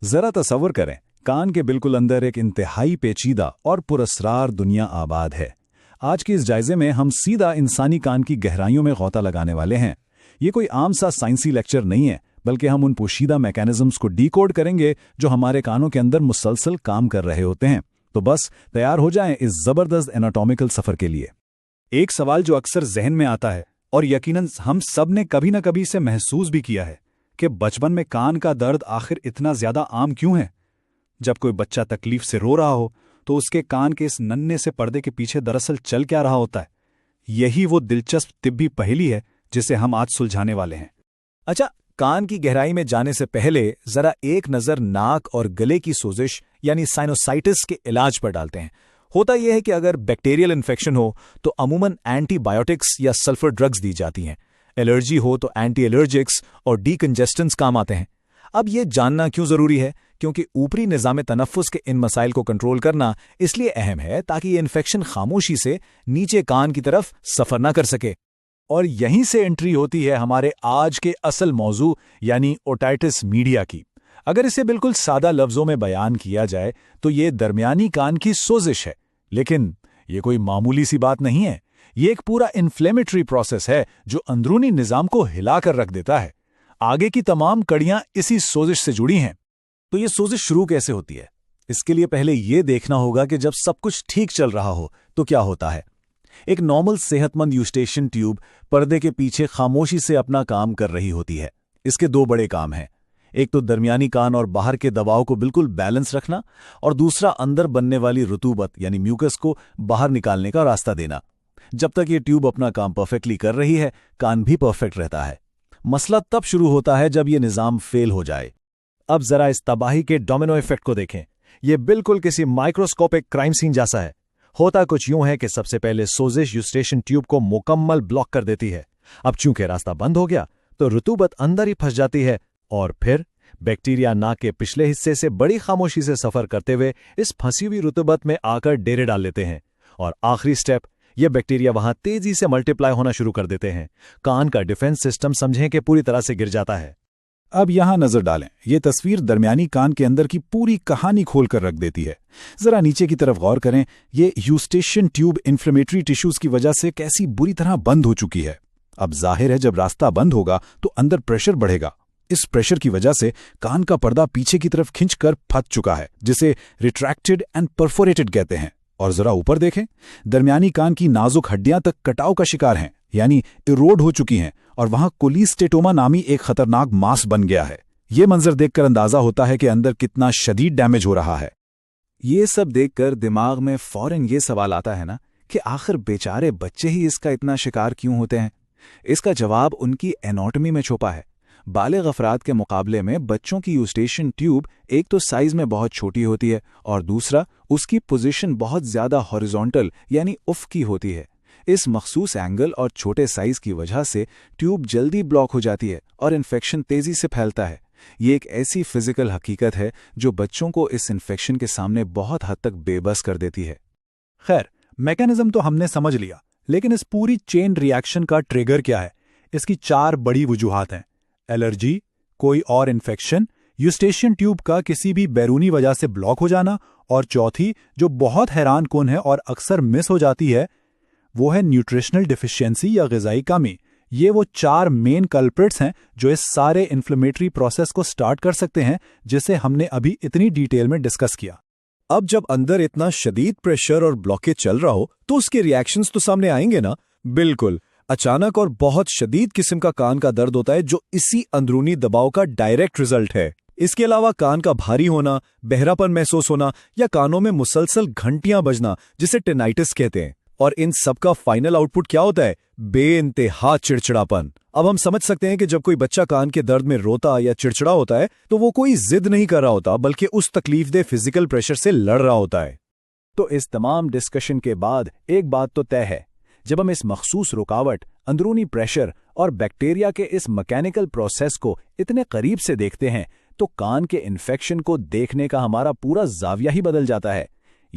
जरा तसव्वुर करें, कान के बिल्कुल अंदर एक इंतहाई पेचीदा और पुरस्रार दुनिया आबाद है। आज के इस जायजे में हम सीधा इंसानी कान की गहराइयों में गौता लगाने वाले हैं। ये कोई आम सा साइंसी लेक्चर नहीं है, बल्कि हम उन पोशीदा मैकेनिज्म्स को डीकोड करेंगे जो हमारे कानों के अंदर मुसलसल काम कर रहे होते हैं। तो बस तैयार हो जाएं इस जबरदस्त एनाटॉमिकल सफर के लिए। एक सवाल जो अक्सर जहन में आता है, और यकीनन हम सब ने कभी न कभी इसे महसूस भी किया है, कि बचपन में कान का दर्द आखिर इतना ज्यादा आम क्यों है। जब कोई बच्चा तकलीफ से रो रहा हो तो उसके कान के इस नन्हे से पर्दे के पीछे दरअसल चल क्या रहा होता है। यही वो दिलचस्प तिब्बी पहेली है जिसे हम आज सुलझाने वाले हैं। अच्छा, कान की गहराई में जाने से पहले जरा एक नजर नाक और गले की सोजिश यानी साइनोसाइटिस के इलाज पर डालते हैं। होता यह है कि अगर बैक्टीरियल इन्फेक्शन हो तो अमूमन एंटीबायोटिक्स या सल्फर ड्रग्स दी जाती हैं। एलर्जी हो तो एंटी एलर्जिक्स और डीकंजेस्टेंट्स काम आते हैं। अब यह जानना क्यों जरूरी है? क्योंकि ऊपरी निज़ाम तनफ्फुस के इन मसाइल को कंट्रोल करना इसलिए अहम है ताकि ये इन्फेक्शन खामोशी से नीचे कान की तरफ सफर ना कर सके। और यहीं से एंट्री होती है हमारे आज के असल मौजू यानी ओटाइटिस मीडिया की। अगर इसे बिल्कुल सादा लफ्जों में बयान किया जाए तो ये दरमियानी कान की सोजिश है। लेकिन ये कोई मामूली सी बात नहीं है। ये एक पूरा इन्फ्लेमेटरी प्रोसेस है जो अंदरूनी निज़ाम को हिलाकर रख देता है। आगे की तमाम कड़ियां इसी सोजिश से जुड़ी हैं। तो ये सोजिश शुरू कैसे होती है? इसके लिए पहले ये देखना होगा कि जब सब कुछ ठीक चल रहा हो तो क्या होता है। एक नॉर्मल सेहतमंद यूस्टेशन ट्यूब पर्दे के पीछे खामोशी से अपना काम कर रही होती है। इसके दो बड़े काम हैं। एक तो दरमियानी कान और बाहर के दबाव को बिल्कुल बैलेंस रखना, और दूसरा अंदर बनने वाली रुतूबत यानी म्यूकस को बाहर निकालने का रास्ता देना। जब तक ये ट्यूब अपना काम परफेक्टली कर रही है, कान भी परफेक्ट रहता है। मसला तब शुरू होता है जब ये निज़ाम फेल हो जाए। अब जरा इस तबाही के डोमिनो इफेक्ट को देखें। यह बिल्कुल किसी माइक्रोस्कोपिक क्राइम सीन जैसा है। होता कुछ यूं है कि सबसे पहले सोजिश यूस्टेशन ट्यूब को मुकम्मल ब्लॉक कर देती है। अब चूंकि रास्ता बंद हो गया तो रुतूबत अंदर ही फंस जाती है, और फिर बैक्टीरिया नाक के पिछले हिस्से से बड़ी खामोशी से सफर करते हुए इस फंसी हुई रुतूबत में आकर डेरे डाल लेते हैं। और आखिरी स्टेप, ये बैक्टीरिया वहां तेजी से मल्टीप्लाई होना शुरू कर देते हैं। कान का डिफेंस सिस्टम समझें कि पूरी तरह से गिर जाता है। अब यहां नजर डालें। यह तस्वीर दरमियानी कान के अंदर की पूरी कहानी खोलकर रख देती है। जरा नीचे की तरफ गौर करें। ये यूस्टेशन ट्यूब इन्फ्लेमेटरी टिश्यूज की वजह से कैसी बुरी तरह बंद हो चुकी है। अब जाहिर है जब रास्ता बंद होगा तो अंदर प्रेशर बढ़ेगा। इस प्रेशर की वजह से कान का पर्दा पीछे की तरफ खिंचकर फट चुका है, जिसे रिट्रैक्टेड एंड परफोरेटेड कहते हैं। और जरा ऊपर देखें, दरमियानी कान की नाजुक हड्डियां तक कटाव का शिकार हैं, यानी इरोड हो चुकी हैं, और वहां कोलिस्टेटोमा नामी एक खतरनाक मांस बन गया है। यह मंजर देखकर अंदाजा होता है कि अंदर कितना शदीद डैमेज हो रहा है। ये सब देखकर दिमाग में फौरन ये सवाल आता है ना कि आखिर बेचारे बच्चे ही इसका इतना शिकार क्यों होते हैं। इसका जवाब उनकी एनाटॉमी में छुपा है। बालिग अफराद के मुकाबले में बच्चों की यूस्टेशन ट्यूब एक तो साइज में बहुत छोटी होती है, और दूसरा उसकी पोजीशन बहुत ज्यादा हॉरिजॉन्टल यानी उफ़क़ी होती है। इस मखसूस एंगल और छोटे साइज की वजह से ट्यूब जल्दी ब्लॉक हो जाती है और इन्फेक्शन तेजी से फैलता है। ये एक ऐसी फिजिकल हकीकत है जो बच्चों को इस इन्फेक्शन के सामने बहुत हद तक बेबस कर देती है। खैर, मैकेनिज्म तो हमने समझ लिया, लेकिन इस पूरी चेन रिएक्शन का ट्रिगर क्या है? इसकी 4 बड़ी वजूहात हैं। एलर्जी, कोई और इन्फेक्शन, यूस्टेशन ट्यूब का किसी भी बैरूनी वजह से ब्लॉक हो जाना, और चौथी जो बहुत हैरान कुन है और अक्सर मिस हो जाती है, वो है न्यूट्रिशनल डिफिशियंसी या ग़िज़ाई कमी। ये वो 4 मेन कल्प्रिट्स हैं जो इस सारे इन्फ्लेमेटरी प्रोसेस को स्टार्ट कर सकते हैं, जिसे हमने अभी इतनी डिटेल में डिस्कस किया। अब जब अंदर इतना शदीद प्रेशर और ब्लॉकेज चल रहा हो तो उसके रिएक्शंस तो सामने आएंगे ना। बिल्कुल, अचानक और बहुत शदीद किस्म का कान का दर्द होता है जो इसी अंदरूनी दबाव का डायरेक्ट रिजल्ट है। इसके अलावा कान का भारी होना, बहरापन महसूस होना, या कानों में मुसलसल घंटियां बजना, जिसे टिनाइटिस कहते हैं। और इन सब का फाइनल आउटपुट क्या होता है? बेइंतहा चिड़चिड़ापन। अब हम समझ सकते हैं कि जब कोई बच्चा कान के दर्द में रोता या चिड़चिड़ा होता है तो वो कोई जिद नहीं कर रहा होता, बल्कि उस तकलीफदेह फिजिकल प्रेशर से लड़ रहा होता है। तो इस तमाम डिस्कशन के बाद एक बात तो तय है, जब हम इस मखसूस रुकावट, अंदरूनी प्रेशर और बैक्टीरिया के इस मैकेनिकल प्रोसेस को इतने करीब से देखते हैं तो कान के इन्फेक्शन को देखने का हमारा पूरा जाविया ही बदल जाता है।